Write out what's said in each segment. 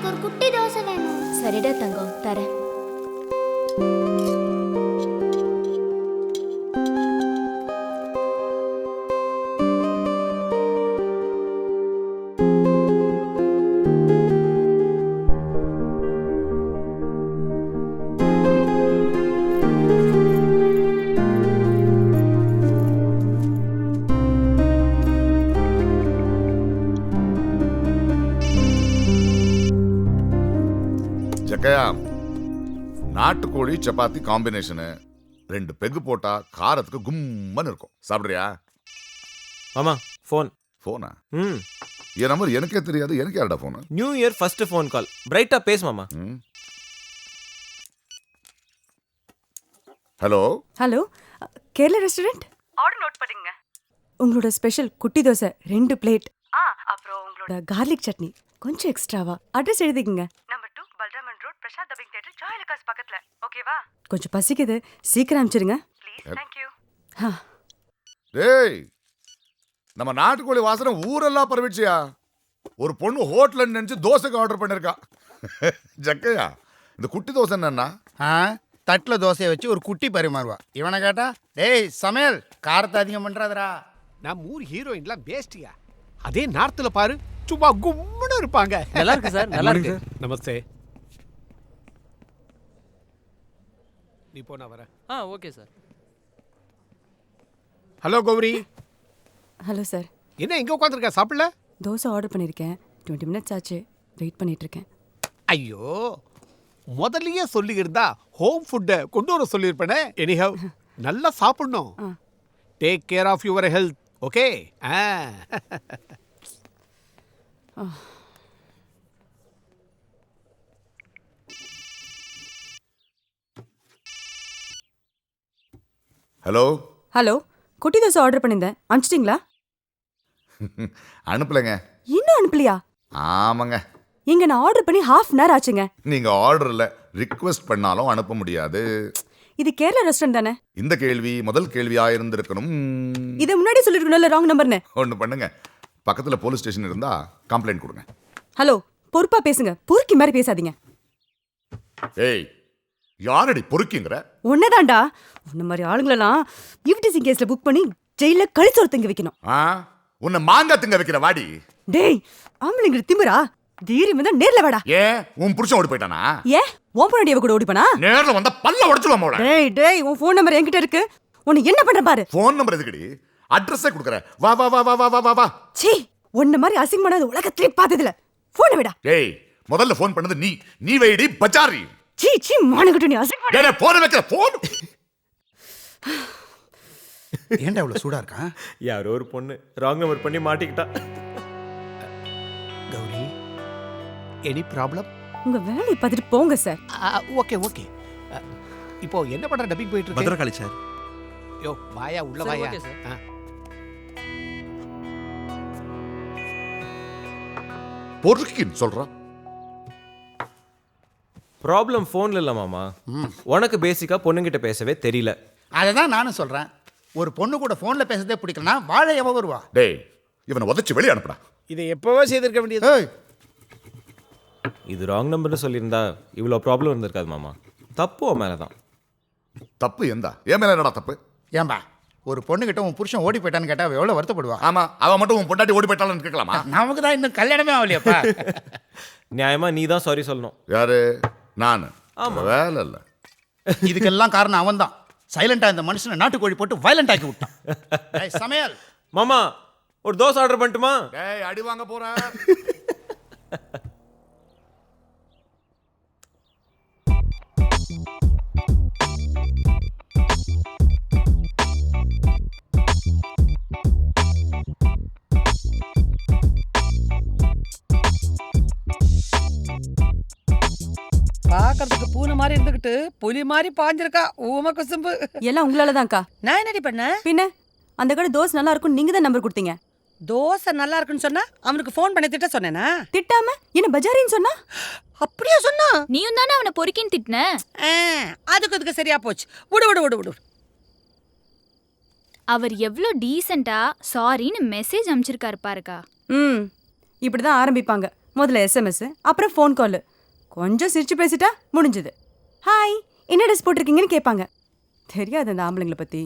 எனக்கு ஒரு குட்டி தோசை வேணும். சரிடா தங்கம், தரேன். ஜக்கையா, நாட்டுக்கோழி சப்பாத்தி காம்பினேஷனு 2 பெக்கு போட்டா காரத்துக்கு கும்மன்னு இருக்கும். சாப்பிடுறியா? மாமா ஃபோன். போனா ம் என் நம்பர் எனக்கே தெரியாது. எனக்கு யாரடா phone? New year first phone call. பிரைட்டா பேசு மாமா. Hello hello, Kerala restaurant. Order note பண்ணுங்க. உங்களோட ஸ்பெஷல் குட்டி தோசை 2 பிளேட். அப்புறம் உங்களோட கார்லிக் சட்னி கொஞ்சம் எக்ஸ்ட்ராவா. அட்ரஸ் எழுதிக்கங்க. Number 2 Balraman road, Prasad dubbing theatre, Joyalukkas பக்கத்துல. ஓகேவா? கொஞ்சம் பசிக்குது, சீக்கிரம் அனுப்பிச்சிருங்க. ப்ளீஸ். Thank you. டேய், நம்ம நாட்டுக்கோழி வாசனை ஊரெல்லாம் பரவிச்சியா? ஒரு பொண்ணு ஹோட்டல்ல நினைச்சு தோசைக்கு ஆர்டர் பண்ணிருக்கா. ஜக்கையா, இந்த குட்டி தோசை என்னன்னா தட்டில் தோசையை வச்சு ஒரு குட்டி பரிமாறுவா. இவனை கேட்டா, டேய் சமையல் காரத்தை அதிகம் பண்றாதரா. நம்ம ஊர் ஹீரோயின்லாம் பேஸ்டியா. அதே நார்த்துல பாரு, சும்மா கும்முன்னு இருப்பாங்க. நல்லா இருக்கு சார், நல்லா இருக்கு. நமஸ்தே. நீ போனா வர. Okay sir. Hello Gauri. Hello sir. என்ன எங்க உட்காந்துருக்க? சாப்பிடல? தோசை ஆர்டர் பண்ணியிருக்கேன். 20 மினிட்ஸ் ஆச்சு, வெயிட் பண்ணிட்டு இருக்கேன். ஐயோ, முதல்லயே சொல்லி இருந்தா ஹோம் ஃபுட்டை கொண்டு வர சொல்லியிருப்பேனே. எனிஹவ், நல்லா சாப்பிடணும். Take care of your health. Okay? Hello hello, குட்டி தோசை ஆர்டர் பண்ணியிருந்தேன், அனுப்பிச்சிட்டிங்களா? அனுப்பலைங்க. இன்னும் அனுப்பலையா? ஆமாங்க. இங்க நான் ஆர்டர் பண்ணி ½ அன் ஹவர் ஆச்சுங்க. நீங்க ஆர்டர்ல ரிக்வெஸ்ட் பண்ணாலும் அனுப்ப முடியாது. இது கேரளா ரெஸ்டாரண்ட் தானே? இந்த கேள்வி முதல் கேள்வியா இருந்திருக்கணும். இதை முன்னாடி சொல்லிருக்கணும்ல ராங் நம்பர்னு. ஒண்ணு பண்ணுங்க, பக்கத்துல போலீஸ் ஸ்டேஷன் இருந்தா கம்ப்ளைண்ட் கொடுங்க. ஹலோ, பொறுப்பா பேசுங்க, பொறுக்கி மாதிரி பேசாதீங்க. ஏய், யாரடி பொறுக்கிங்கற? ஒன்னதாண்டா, உன்ன மாதிரி ஆளுங்களெல்லாம் ஈவ்டீசிங் கேஸ்ல புக் பண்ணி ஜெயில கழிச்சோறு தங்க வைக்கணும். உன்னை மாங்கா திங்க வைக்கிற வாடி. டேய், ஆம்பளைங்க திமிரா? தீரி வந்தா நேர்ல வாடா. ஏன் உன் புருஷன் ஓடி போயிட்டானா? ஏன் உன் பொண்ணாடியவ கூட ஓடிப்பானா? நேர்ல வந்தா பல்ல உடைச்சுடுவான் மோள. டேய், உன் ஃபோன் நம்பர் என்கிட்ட இருக்கு. உன்னை என்ன பண்ற பாரு. ஃபோன் நம்பர் எதுக்குடி? அட்ரஸே கொடுக்கற. வா வா வா வா வா வா வா. சீ, உன்ன மாதிரி அசிங்கமானது உலகத்திலே பார்த்ததில்ல. போன் விடா. டேய், முதல்ல ஃபோன் பண்ணது நீ. நீ வைடி பச்சாரி. சீ மானகட்டு, நீ அசிங்கமான. டேய், போன் வைக்கிற போன். ஏன்டா இவ்வளவு சூடா இருக்கான்? யாரோ ஒரு பொண்ணு ராங் நம்பர் பண்ணி மாட்டிக்கிட்டா. Gauri, any problem? உங்க வேலையை பார்த்துட்டு போங்க சார். Okay okay. இப்போ என்ன பண்ற? டப்பிங் போயிட்டு இருக்கு. பத்திரகாளி சார். யோ வாயா, உள்ள வாயா. பொறுக்கின்னு சொல்றான். ப்ராப்ளம் ஃபோன்ல இல்ல மாமா. உனக்கு பேசிக்கா பொண்ணுங்கிட்ட பேசவே தெரியல. அதை தான் நானும் சொல்றேன். ஒரு பொண்ணு கூட போன்ல பேசுறதே பிடிக்கலனா வாழை எவ வருவா? டேய், இவனை உதைச்சு வெளியே அனுப்புடா. இதை எப்பவோ செய்திருக்க வேண்டியது. இது ராங் நம்பர்னு சொல்லியிருந்தா இவ்வளோ ப்ராப்ளம் இருந்திருக்காது மாமா. தப்பு உன் மேலே தான். தப்பு எந்தா? என் மேல என்னடா தப்பு? ஏன்பா, ஒரு பொண்ணு கிட்ட உன் புருஷன் ஓடி போயிட்டான்னு கேட்டா அவ எவ்வளவு வருத்தப்படுவா? ஆமா, அவன் மட்டும் உன் பொண்டாட்டி ஓடி போயிட்டாலும் கேட்கலாமா? நமக்கு தான் இன்னும் கல்யாணமே ஆகலையாப்பா. நியாயமா நீ தான் சாரி சொல்லணும். யாரு? நானு? வேலை இல்ல. இதுக்கெல்லாம் காரணம் அவன் தான். சைலண்டா இந்த மனுஷனை நாட்டுக்கோழி போட்டு வயலண்ட் ஆக்கி விட்டான். சமையல் மாமா, ஒரு தோசை ஆர்டர் பண்ணட்டுமா? டேய், அடி வாங்க போற. பாக்கிறதுக்கு பூனை மாதிரி இருந்துகிட்டு புலி மாதிரி பாஞ்சிருக்கா. ஊம குசும்பு எல்லாம் உங்களாலதான்க்கா. நான் என்னடி பண்ண? பின்ன அந்த கடை தோசை நல்லா இருக்கும், நீங்க தான் நம்பர் கொடுத்தீங்க. தோசை நல்லா இருக்குன்னு சொன்னா அவனுக்கு ஃபோன் பண்ணி திட்ட சொன்னேனா? திட்டாம என்ன பஜாரின்னு சொன்னா? அப்படியே சொன்னா? நீயும் தானே அவனை பொறுக்கின்னு திட்டின. அதுக்கு சரியா போச்சு. விடு விடு விடு விடு. அவர் எவ்வளோ டீசெண்டா சாரின்னு மெசேஜ் அனுப்பிச்சிருக்காரு பாருக்கா. இப்படிதான் ஆரம்பிப்பாங்க. முதல்ல எஸ்எம்எஸ், அப்புறம் ஃபோன் கால். கொஞ்சம் சிரிச்சு பேசிட்டா முடிஞ்சது. ஹாய், என்ன ட்ரெஸ் போட்டிருக்கீங்கன்னு கேட்பாங்க. தெரியாது அந்த ஆம்பளைங்களை பத்தி.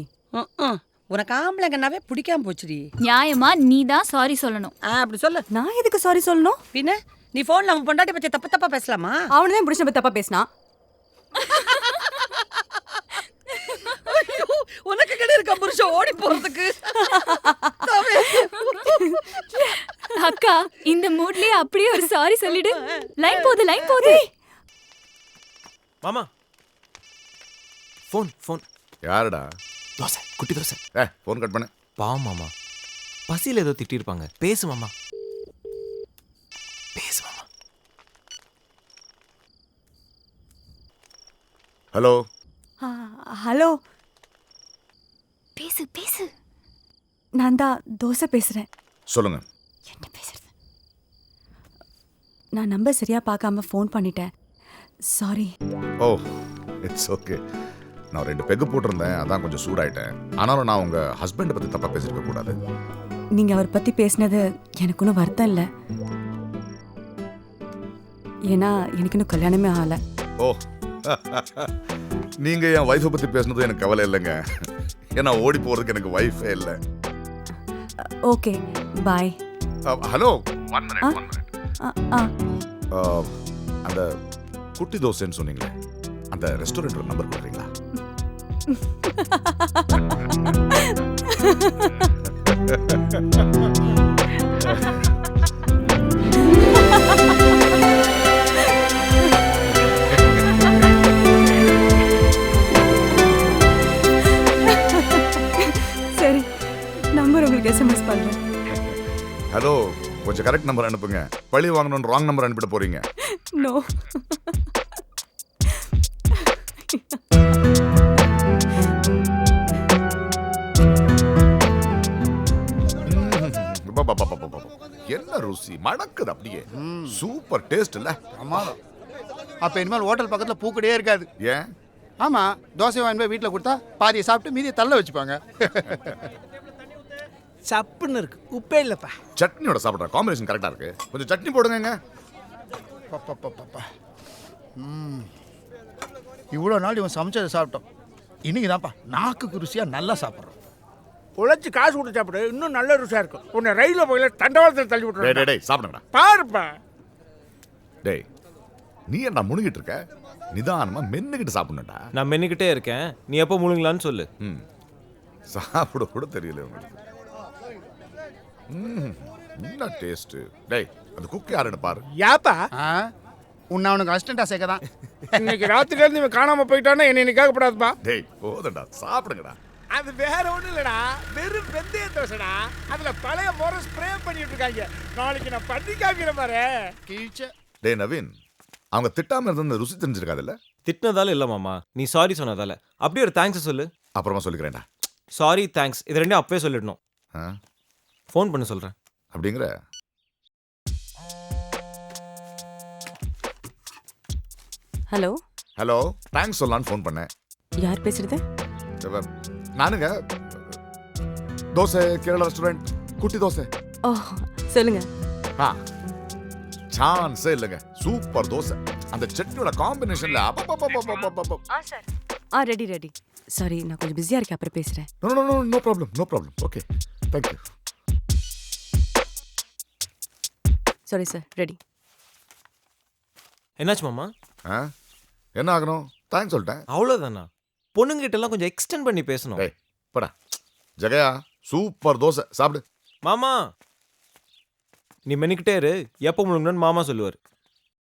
உனக்கு ஆம்பளைங்கன்னாவே பிடிக்காம போச்சுடி. நியாயமா நீ தான் சாரி சொல்லணும். அப்படி சொல்லு. நான் எதுக்கு சாரி சொல்லணும்? பின்ன நீ போன்ல அவன் பொண்டாட்டி பத்தி தப்பு தப்பா பேசலாமா? அவனதான் புடிச்ச தப்பா பேசினான். உனக்கு கிடையாது இருக்க புருஷன் ஓடி போறதுக்கு. அக்கா இந்த மூட்லயே அப்படியே ஒரு சாரி சொல்லிடு. லைன் போகுது. மாமா ஃபோன் யாருடா? தோசை, குட்டி தோசை. ஃபோன் கட் பண்ணு. பாவம் மாமா, பசியில் ஏதோ திட்டிருப்பாங்க. பேசு மாமா, பேசு மாமா. ஹலோ. ஹலோ, பேசு. நான் தான் தோசை பேசுறேன். சொல்லுங்க. என்ன பேசுறது? நான் நம்பர் சரியா பார்க்காம ஃபோன் பண்ணிட்டேன். சாரி. Oh, it's okay. நான் 2 பெக்கு போட்டிருந்தேன், அதான் கொஞ்சம் சூடாயிட்டேன். ஆனாலும் நான் உங்க ஹஸ்பண்டை பத்தி தப்பா பேசிருக்க கூடாது. நீங்க அவர் பத்தி பேசினது எனக்கு ஒன்றும் வருத்தம் இல்லை. ஏன்னா எனக்கு இன்னும் கல்யாணமே ஆகல. ஓ, நீங்க என் வைஃபை பத்தி பேசுனது எனக்கு கவலை இல்லைங்க. ஏன்னா ஓடி போறதுக்கு எனக்கு வைஃபே இல்லை. Okay, bye. Hello, 1 minute. அந்த குட்டி தோசைன்னு சொன்னீங்களே, அந்த ரெஸ்டாரண்ட் நம்பர் கொடுக்குறீங்களா? சரி, நம்பர் உங்களுக்கு எஸ்எம்எஸ் பண்றேன். ஹலோ, கொஞ்சம் கரெக்ட் நம்பர் அனுப்புங்க. பழி வாங்கணும்னு ராங் நம்பர் அனுப்பிட்டு போறீங்க. நோ. என்ன ருசி, மணக்குது அப்படியே. சூப்பர் டேஸ்ட் இல்ல? பிரமாதம். அப்ப இனிமேல் ஹோட்டல் பக்கத்துல பூக்கடையே இருக்காது. ஏன்? ஆமா, தோசை வாங்கி போய் வீட்டில் கொடுத்தா பாதியை சாப்பிட்டு மீதியை தள்ள வச்சுப்பாங்க. சப்புன்னு இருக்கு, உப்பே இல்லப்பா. சட்னியோட சாப்பிட்ற காம்பினேஷன் கரெக்டா இருக்கு. கொஞ்சம் சட்னி போடுங்க. இவ்வளோ நாள் இவன் சமைச்சதை சாப்பிட்டோம். இன்னைக்கு தான்ப்பா நாக்குக்கு ருசியாக நல்லா சாப்பிட்றோம். உழைச்சி காசு கொடுத்து சாப்பிடு, இன்னும் நல்ல ருசியா இருக்கும். உன்னை ரயில்ல போயில தண்டவாளத்தில் தள்ளி விட்டுறேன். டேய் சாப்பிடுங்கடா. பாருப்பா. டேய், நீ என்ன முழுங்கிட்டு இருக்க? நிதானமா மென்னுகிட்டு சாப்பிடணும்டா. நான் மென்னுக்கிட்டே இருக்கேன், நீ எப்போ முழுங்கலான்னு சொல்லு. சாப்பிட கூட தெரியல உங்களுக்கு. என்ன டேஸ்ட். டேய், அந்த குக் யாருன்னு பாரு. யாப்பா, உன்னை அவனுக்கு அசிஸ்டண்டா சேர்க்க தான். இன்னைக்கு ராத்திரில இருந்து இவன் காணாம போயிட்டான்னா என்ன இன்னைக்கு கேட்கப்படாதுப்பா. டேய் போதடா, சாப்பிடுங்கடா. அது வேற ஒண்ணும் இல்லடா, வெறும் வெந்தய தோசைடா. அதுல பழைய முறை ஸ்ப்ரே பண்ணிட்டு இருக்காங்க. நாளைக்கு நான் பண்ணி காமிக்கிறேன் பாரு. கீழ்ச்ச. டேய் நவீன், அவங்க திட்டாம இருந்த ருசி தெரிஞ்சிருக்காதுல்ல? திட்டினதால இல்லை மாமா, நீ சாரி சொன்னதால. அப்படியே ஒரு தேங்க்ஸ் சொல்லு. அப்புறமா சொல்லிக்கிறேன்டா. சாரி, தேங்க்ஸ், இது ரெண்டையும் அப்பவே சொல்லிடணும். ஃபோன் பண்ண சொல்கிறேன். அப்படிங்கிற? ஹலோ. ஹலோ, தேங்க்ஸ் சொல்லலான்னு ஃபோன் பண்ணேன். யார் பேசுறது? நானுங்க. தோசை, கேரளா ரெஸ்டாரண்ட், குட்டி தோசை. ஓ, சொல்லுங்க. சான்ஸே இல்லைங்க. சூப்பர் தோசை. அந்த சட்னியோட காம்பினேஷன்ல ரெடி. சாரி, நான் கொஞ்சம் பிஸியா இருக்கேன், அப்புறம் பேசுறேன். No problem. Okay, thank you. Sorry sir, ready. என்னாச்சு மாமா? என்ன ஆகணும்? தேங்க்ஸ் சொல்லிட்டேன். அவ்வளோதானா? பொண்ணுங்கிட்ட எல்லாம் கொஞ்சம் எக்ஸ்டெண்ட் பண்ணி பேசணும். டேய் போடா. ஜெகயா, சூப்பர் தோசை, சாப்பிடு. மாமா, நீ மென்னுக்கிட்டே இரு, எப்போ முழுங்கணும்னு மாமா சொல்லுவார்.